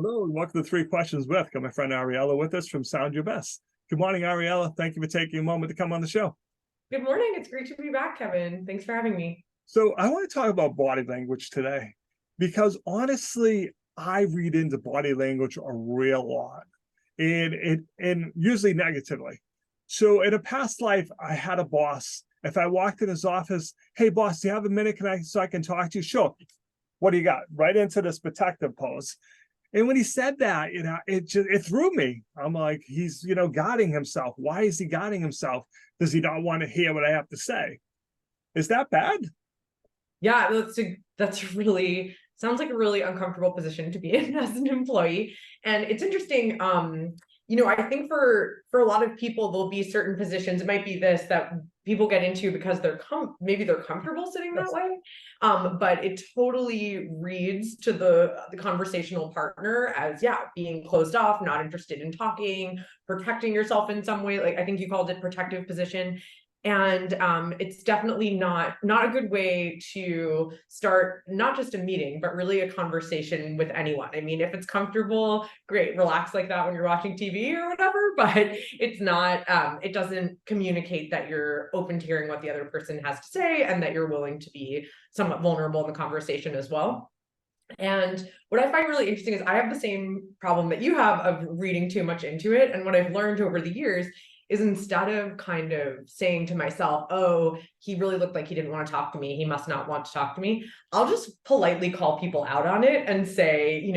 Hello, and welcome to Three Questions with. Got my friend Ariela with us from Sound Your Best. Good morning, Ariela. Thank you for taking a moment to come on the show. Good morning. It's great to be back, Kevin. Thanks for having me. So I want to talk about body language today because honestly, I read into body language a real lot, and usually negatively. So in a past life, I had a boss. If I walked in his office, hey boss, do you have a minute? So I can talk to you? Sure. What do you got? Right into this protective pose. And when he said that, it threw me. I'm like, he's, guarding himself. Why is he guarding himself? Does he not want to hear what I have to say? Is that bad? Yeah, that's really sounds like a really uncomfortable position to be in as an employee. And it's interesting. I think for a lot of people, there'll be certain positions. It might be this that people get into because maybe they're comfortable sitting that way. But it totally reads to the conversational partner as being closed off, not interested in talking, protecting yourself in some way. Like I think you called it protective position. And it's definitely not a good way to start not just a meeting, but really a conversation with anyone. I mean, if it's comfortable, great, relax like that when you're watching TV or whatever, but it's not, it doesn't communicate that you're open to hearing what the other person has to say and that you're willing to be somewhat vulnerable in the conversation as well. And what I find really interesting is I have the same problem that you have of reading too much into it. And what I've learned over the years is instead of kind of saying to myself, oh, he really looked like he didn't want to talk to me, he must not want to talk to me, I'll just politely call people out on it and say,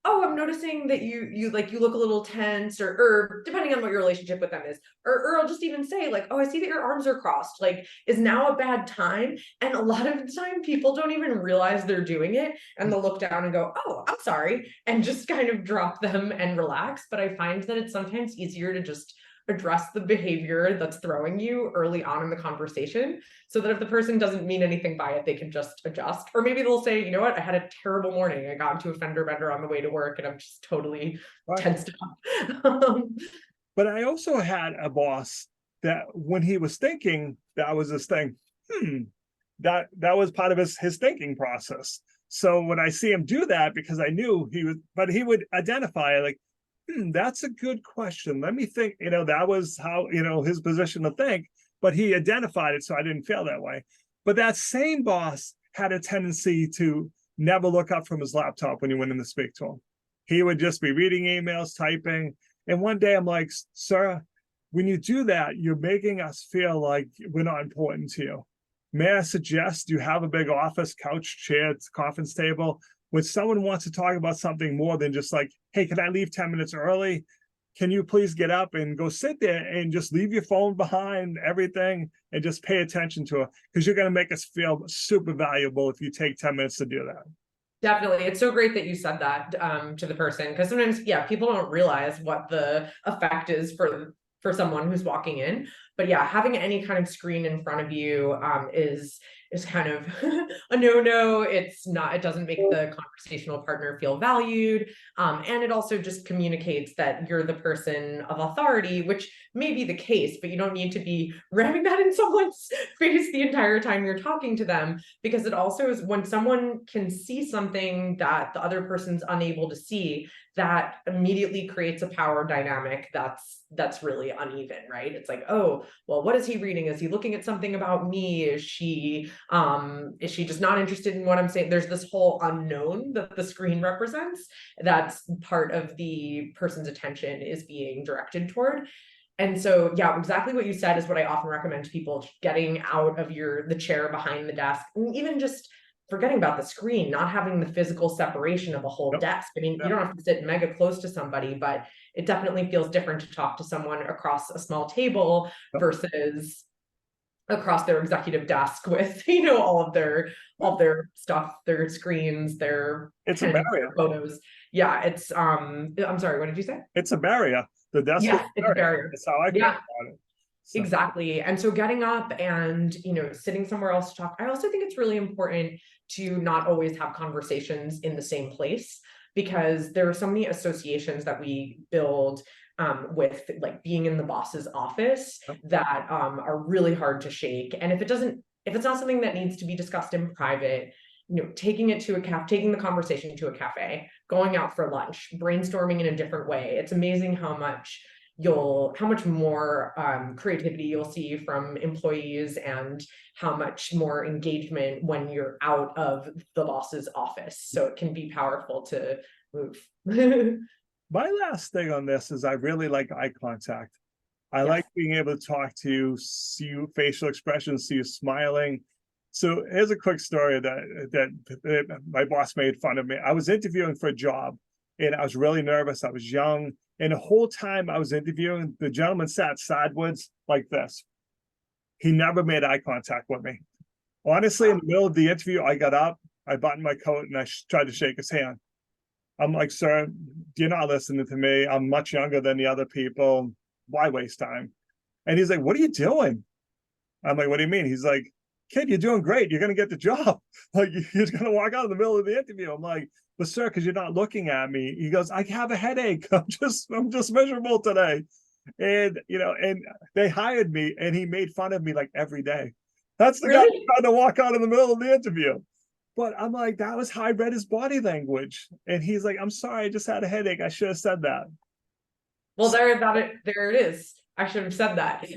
oh, I'm noticing that you look a little tense, or depending on what your relationship with them is, or I'll just even say like, oh, I see that your arms are crossed. Like, is now a bad time? And a lot of the time people don't even realize they're doing it. And they'll look down and go, oh, I'm sorry. And just kind of drop them and relax. But I find that it's sometimes easier to just address the behavior that's throwing you early on in the conversation so that if the person doesn't mean anything by it, they can just adjust. Or maybe they'll say, you know what, I had a terrible morning. I got into a fender bender on the way to work and I'm just totally tensed up. But I also had a boss that when he was thinking, that was his thing. That was part of his thinking process. So when I see him do that, because I knew he would identify like, that's a good question. Let me think. That was how, his position to think, but he identified it. So I didn't feel that way. But that same boss had a tendency to never look up from his laptop when you went in to speak to him. He would just be reading emails, typing. And one day I'm like, sir, when you do that, you're making us feel like we're not important to you. May I suggest you have a big office, couch, chair, conference table? When someone wants to talk about something more than just like, hey, can I leave 10 minutes early? Can you please get up and go sit there and just leave your phone behind, everything, and just pay attention to it? Because you're going to make us feel super valuable if you take 10 minutes to do that. Definitely. It's so great that you said that to the person, because sometimes, people don't realize what the effect is for someone who's walking in. But having any kind of screen in front of you is kind of a no-no. It doesn't make the conversational partner feel valued. And it also just communicates that you're the person of authority, which may be the case, but you don't need to be ramming that in someone's face the entire time you're talking to them, because it also is when someone can see something that the other person's unable to see, that immediately creates a power dynamic that's really uneven, right? It's like, oh, well, what is he reading? Is he looking at something about me? Is she just not interested in what I'm saying? There's this whole unknown that the screen represents. That's part of the person's attention is being directed toward. And so, exactly what you said is what I often recommend to people: getting out of the chair behind the desk, and even just forgetting about the screen, not having the physical separation of a whole desk. I mean, you don't have to sit mega close to somebody, but it definitely feels different to talk to someone across a small table versus across their executive desk with, all of their stuff, their screens, their photos. It's I'm sorry, what did you say? It's a barrier. The desk is it's a barrier. That's how I feel about it. So. Exactly. And so getting up and, sitting somewhere else to talk, I also think it's really important to not always have conversations in the same place, because there are so many associations that we build with like being in the boss's office that are really hard to shake. And if it's not something that needs to be discussed in private, taking it to a cafe, taking the conversation to a cafe, going out for lunch, brainstorming in a different way. It's amazing how much more creativity you'll see from employees, and how much more engagement when you're out of the boss's office. So it can be powerful to move. My last thing on this is I really like eye contact. I Yes. like being able to talk to you, see you, facial expressions, see you smiling. So here's a quick story that my boss made fun of me. I was interviewing for a job and I was really nervous. I was young. And the whole time I was interviewing, the gentleman sat sideways like this. He never made eye contact with me. Honestly, in the middle of the interview, I got up, I buttoned my coat, and I tried to shake his hand. I'm like, sir, you're not listening to me. I'm much younger than the other people. Why waste time? And he's like, what are you doing? I'm like, what do you mean? He's like, kid, you're doing great. You're going to get the job. Like, you're going to walk out in the middle of the interview. I'm like, but sir, because you're not looking at me. He goes, I have a headache. I'm just miserable today. And, and they hired me and he made fun of me like every day. That's the guy trying to walk out in the middle of the interview. But I'm like, that was how I read his body language. And he's like, I'm sorry, I just had a headache. I should have said that. Well, there it is. I should have said that.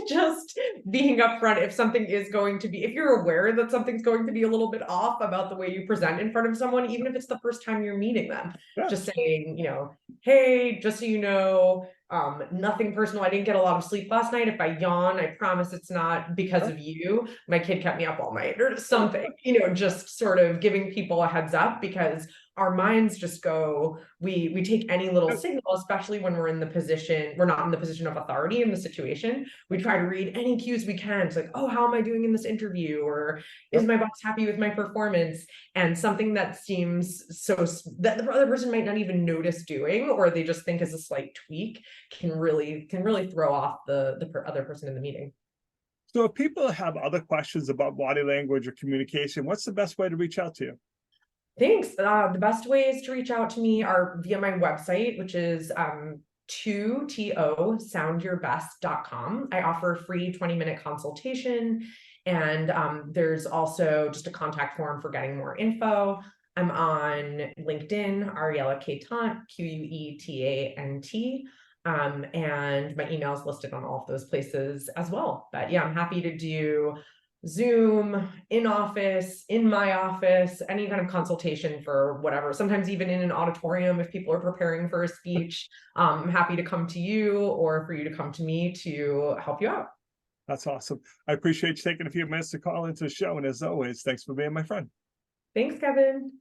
Just being upfront, if something is going to be, if you're aware that something's going to be a little bit off about the way you present in front of someone, even if it's the first time you're meeting them, just saying, hey, just so you know, nothing personal. I didn't get a lot of sleep last night. If I yawn, I promise it's not because of you. My kid kept me up all night or something, just sort of giving people a heads up, because our minds just go, we take any little signal, especially when we're not in the position of authority in the situation. We try to read any cues we can. It's like, oh, how am I doing in this interview? Or is my boss happy with my performance? And something that seems that the other person might not even notice doing, or they just think is a slight tweak, can really throw off the other person in the meeting. So if people have other questions about body language or communication, what's the best way to reach out to you? Thanks. The best ways to reach out to me are via my website, which is 2tosoundyourbest.com. I offer a free 20-minute consultation, and there's also just a contact form for getting more info. I'm on LinkedIn, Ariela Quetant, Quetant. And my email is listed on all of those places as well. But yeah, I'm happy to do Zoom, in office, in my office, any kind of consultation for whatever, sometimes even in an auditorium if people are preparing for a speech. I'm happy to come to you or for you to come to me to help you out. That's awesome. I appreciate you taking a few minutes to call into the show. And as always, thanks for being my friend. Thanks, Kevin.